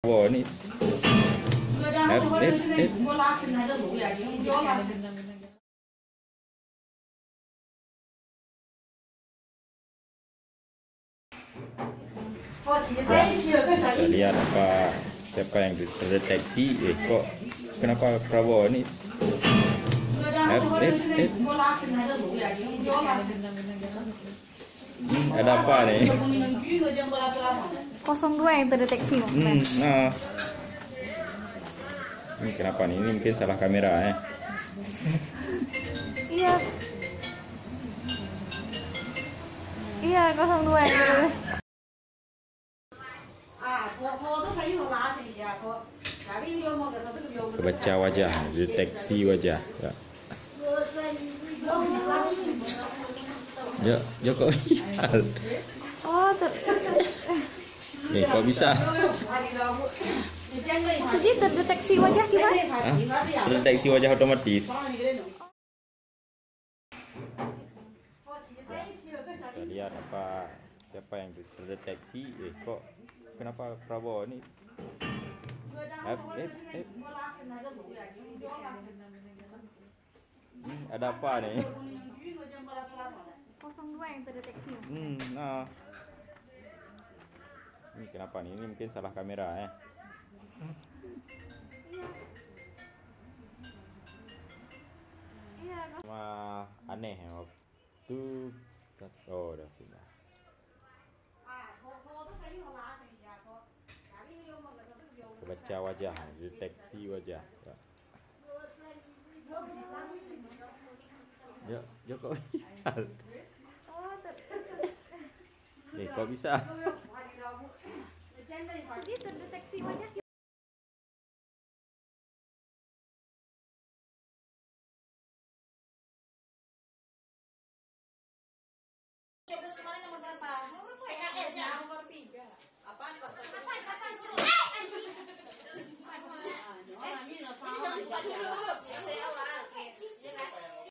Wow, ini kita lihat siapa yang terdeteksi. Kok kenapa Prabowo ini ada apa nih? 02 yang terdeteksi maksudnya. Nah, ini kenapa nih? Ini mungkin salah kamera. Iya. Iya, 02 yang terdeteksi. Kebaca wajah, deteksi wajah. Ya, Jokowi. Oh, Kok bisa? maksudnya terdeteksi wajah gimana? Terdeteksi wajah otomatis. Kita lihat siapa yang terdeteksi. Kok kenapa Prabowo ini ada apa nih? 02 yang terdeteksi. Nah, ini kenapa nih? Ini mungkin salah kamera. Iya. Cuma aneh waktu udah pindah. Kebaca wajah, deteksi wajah. Ya, Jokowi. Kok bisa? Maksudnya terdeteksi wajah. Coba kemarin nomor berapa? PKS ya nomor 3. Apaan?